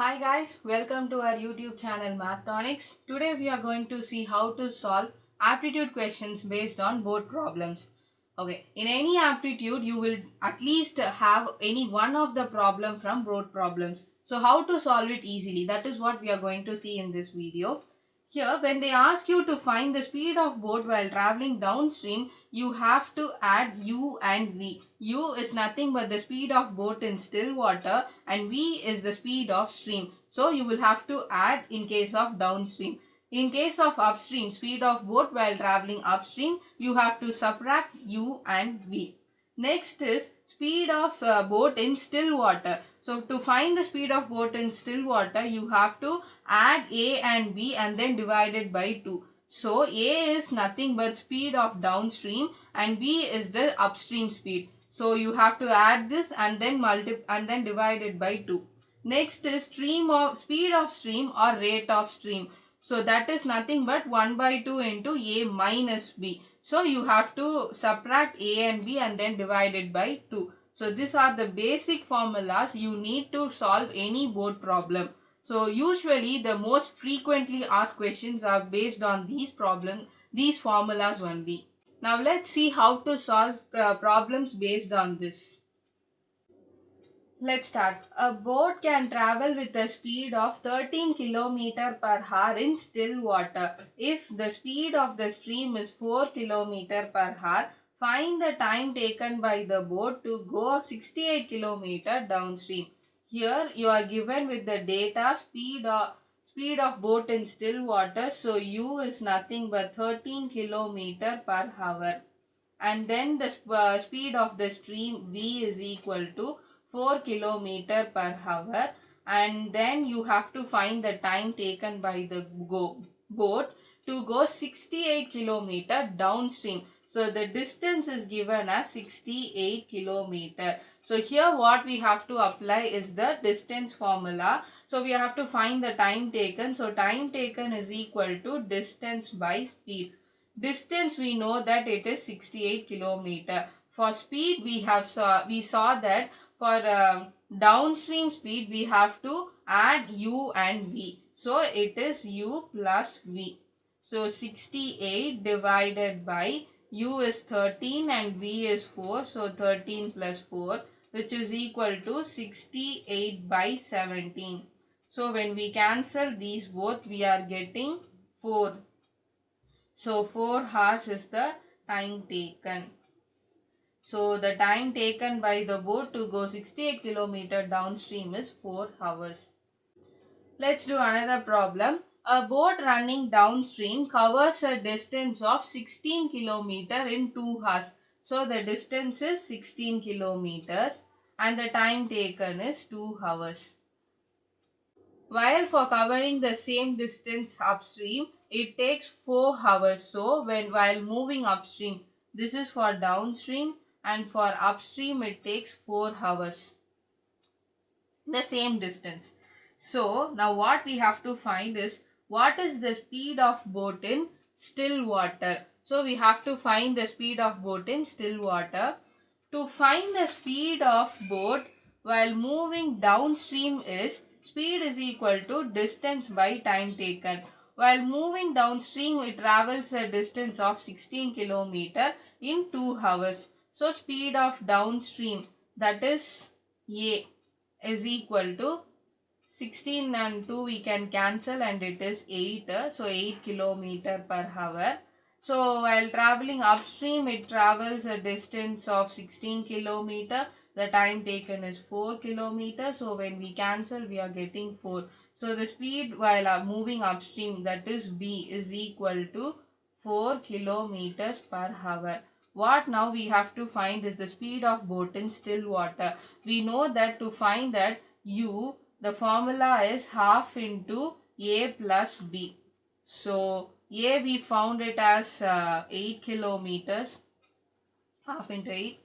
Hi guys, welcome to our YouTube channel Mathonics. Today we are going to see how to solve aptitude questions based on board problems. Okay, in any aptitude you will at least have any one of the problem from board problems. So how to solve it easily, that is what we are going to see in this video. Here, when they ask you to find the speed of boat while traveling downstream, you have to add u and v. U is nothing but the speed of boat in still water and v is the speed of stream. So, you will have to add in case of downstream. In case of upstream, speed of boat while traveling upstream, you have to subtract u and v. Next is speed of boat in still water. So to find the speed of boat in still water, you have to add a and b and then divide it by 2. So a is nothing but speed of downstream and b is the upstream speed. So you have to add this and then divide it by 2. Next is speed of stream or rate of stream. So that is nothing but 1 by 2 into a minus b. So you have to subtract a and b and then divide it by 2. So these are the basic formulas you need to solve any board problem. So usually the most frequently asked questions are based on these formulas only. Now let's see how to solve problems based on this. Let's start. A boat can travel with a speed of 13 km per hour in still water. If the speed of the stream is 4 km per hour, find the time taken by the boat to go 68 km downstream. Here you are given with the data speed of boat in still water. So u is nothing but 13 km per hour. And then the speed of the stream v is equal to 4 kilometer per hour, and then you have to find the time taken by the boat to go 68 kilometer downstream. So the distance is given as 68 kilometer. So here what we have to apply is the distance formula. So we have to find the time taken. So time taken is equal to distance by speed. Distance we know that it is 68 kilometer. For speed we saw that for downstream speed we have to add u and v. So it is u plus v. So 68 divided by u is 13 and v is 4. So 13 plus 4, which is equal to 68 by 17. So when we cancel these both, we are getting 4. So 4 hours is the time taken. So the time taken by the boat to go 68 km downstream is 4 hours. Let's do another problem. A boat running downstream covers a distance of 16 km in 2 hours. So the distance is 16 kilometers and the time taken is 2 hours. While for covering the same distance upstream, it takes 4 hours. So while moving upstream, this is for downstream, and for upstream it takes 4 hours. The same distance. So now what we have to find is what is the speed of boat in still water. So we have to find the speed of boat in still water. To find the speed of boat while moving downstream is speed is equal to distance by time taken. While moving downstream, it travels a distance of 16 km in 2 hours. So speed of downstream, that is A, is equal to 16 and 2 we can cancel and it is 8. So 8 km per hour. So while traveling upstream, it travels a distance of 16 km. The time taken is 4 km. So when we cancel, we are getting 4. So the speed while moving upstream, that is B, is equal to 4 kilometers per hour. What now we have to find is the speed of boat in still water. We know that to find that U, the formula is half into A plus B. So A we found it as 8 kilometers, half into 8,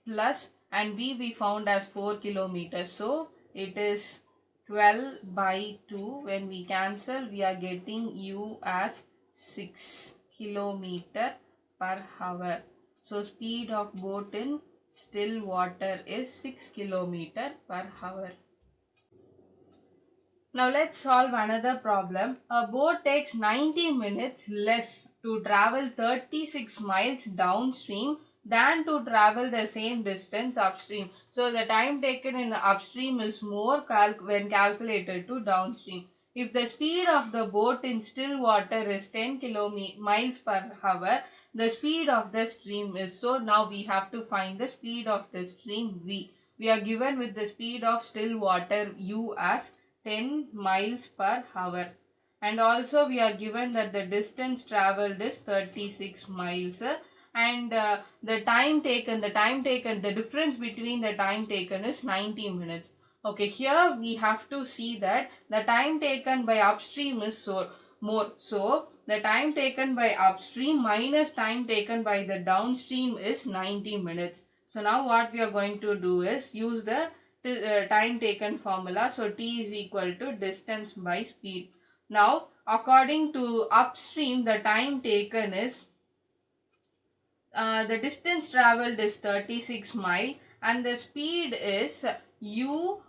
plus, and B we found as 4 kilometers. So it is 12 by 2. When we cancel, we are getting U as 6 kilometer per hour. So speed of boat in still water is 6 kilometer per hour. Now let's solve another problem. A boat takes 90 minutes less to travel 36 miles downstream than to travel the same distance upstream. So the time taken in upstream is more when calculated to downstream. If the speed of the boat in still water is 10 miles per hour, the speed of the stream is. So now we have to find the speed of the stream V. We are given with the speed of still water U as 10 miles per hour, and also we are given that the distance traveled is 36 miles, and the time taken, the difference between the time taken is 90 minutes. Okay, here we have to see that the time taken by upstream is more. So the time taken by upstream minus time taken by the downstream is 90 minutes. So now what we are going to do is use the time taken formula. So T is equal to distance by speed. Now according to upstream, the time taken is the distance traveled is 36 mile and the speed is U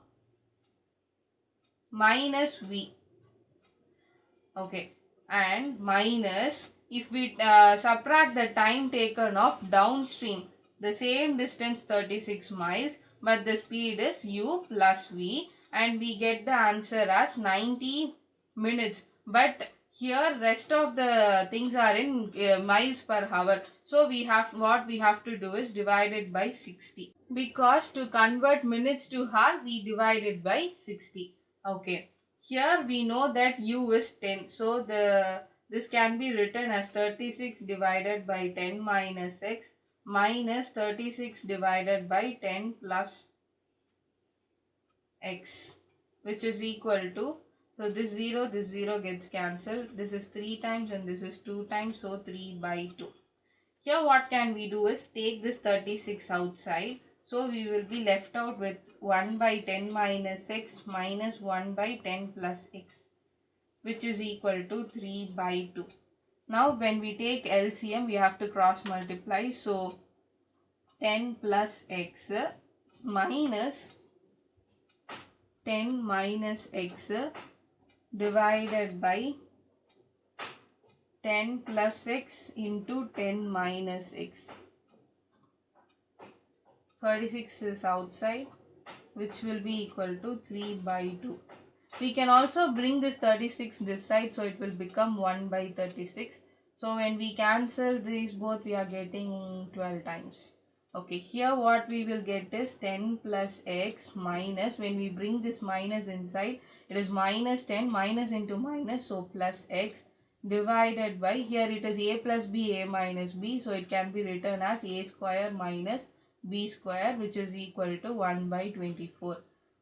minus V. Okay, and minus, if we subtract the time taken of downstream, the same distance 36 miles, but the speed is U plus V, and we get the answer as 90 minutes. But here rest of the things are in miles per hour. So what we have to do is divide it by 60. Because to convert minutes to hour, we divide it by 60. Okay. Here we know that U is 10. So this can be written as 36 divided by 10 minus x minus 36 divided by 10 plus x, which is equal to, so this 0 gets cancelled. This is 3 times and this is 2 times, so 3 by 2. Here what can we do is take this 36 outside. So we will be left out with 1 by 10 minus x minus 1 by 10 plus x, which is equal to 3 by 2. Now when we take LCM, we have to cross multiply. So 10 plus x minus 10 minus x divided by 10 plus x into 10 minus x. 36 is outside, which will be equal to 3 by 2. We can also bring this 36 this side, so it will become 1 by 36. So when we cancel these both, we are getting 12 times. Okay, here what we will get is 10 plus x minus, when we bring this minus inside, it is minus 10, minus into minus, so plus x divided by, here it is a plus b, a minus b, so it can be written as a square minus b square, which is equal to 1 by 24.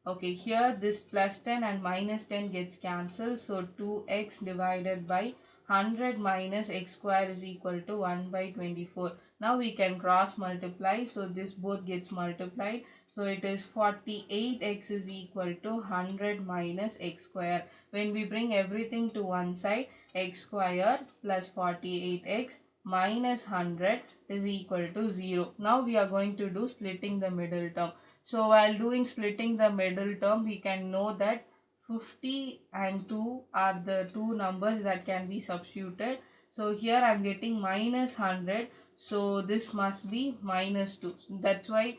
Okay, here this plus 10 and minus 10 gets cancelled, so 2x divided by 100 minus x square is equal to 1 by 24. Now we can cross multiply, so this both gets multiplied, so it is 48x is equal to 100 minus x square. When we bring everything to one side, x square plus 48x minus 100 is equal to 0. Now we are going to do splitting the middle term. So while doing splitting the middle term, we can know that 50 and 2 are the two numbers that can be substituted. So here I am getting minus 100. So this must be minus 2. That's why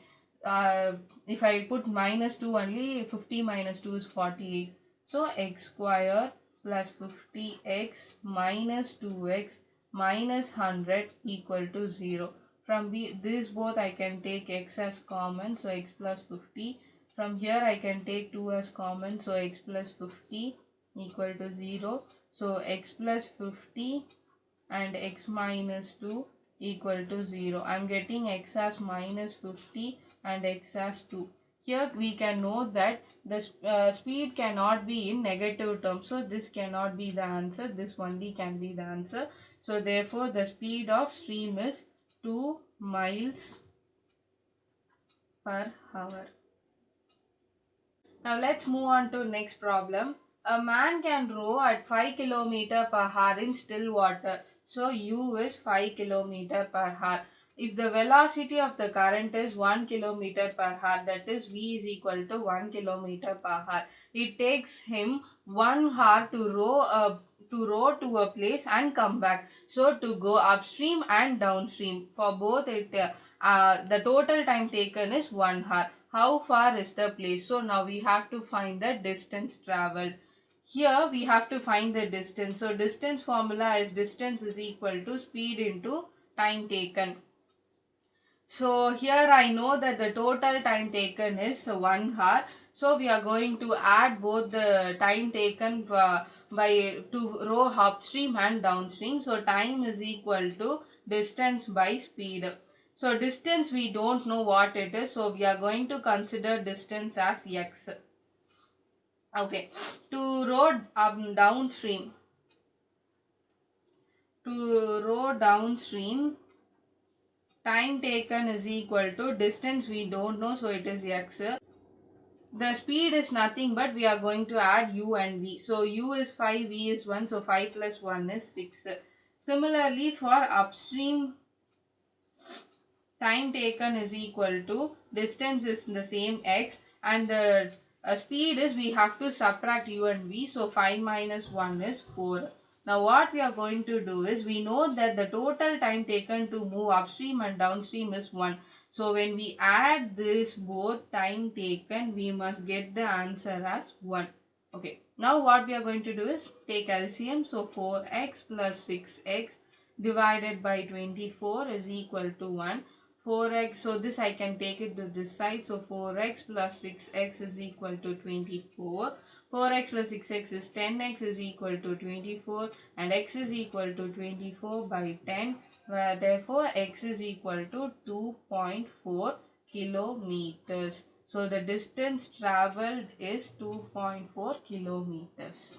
if I put minus 2 only, 50 minus 2 is 48. So x square plus 50x minus 2x minus 100 equal to 0. From this both I can take x as common, so x plus 50. From here I can take 2 as common, so x plus 50 equal to 0. So x plus 50 and x minus 2 equal to 0. I am getting x as minus 50 and x as 2. Here we can know that the speed cannot be in negative terms. So this cannot be the answer. This only can be the answer. So therefore the speed of stream is 2 miles per hour. Now let's move on to next problem. A man can row at 5 km per hour in still water. So U is 5 km per hour. if the velocity of the current is 1 kilometer per hour, that is V is equal to 1 kilometer per hour. It takes him 1 hour to row to a place and come back. So to go upstream and downstream, for both the total time taken is 1 hour. How far is the place? So now we have to find the distance traveled. Here we have to find the distance. So distance formula is distance is equal to speed into time taken. So here I know that the total time taken is 1 hour. So we are going to add both the time taken by to row upstream and downstream. So time is equal to distance by speed. So distance we don't know what it is. So we are going to consider distance as x. Okay. To row downstream. To row downstream, time taken is equal to distance we don't know, so it is x. The speed is nothing but we are going to add u and v. So u is 5, v is 1, so 5 plus 1 is 6. Similarly, for upstream, time taken is equal to distance is the same x, and the speed is we have to subtract u and v, so 5 minus 1 is 4. Now what we are going to do is, we know that the total time taken to move upstream and downstream is 1. So when we add this both time taken, we must get the answer as 1. Okay, now what we are going to do is take LCM. So 4x plus 6x divided by 24 is equal to 1. 4x, so this I can take it to this side, so 4x plus 6x is equal to 24. 4x plus 6x is 10x is equal to 24, and x is equal to 24 by 10, where therefore x is equal to 2.4 kilometers. So the distance travelled is 2.4 kilometers.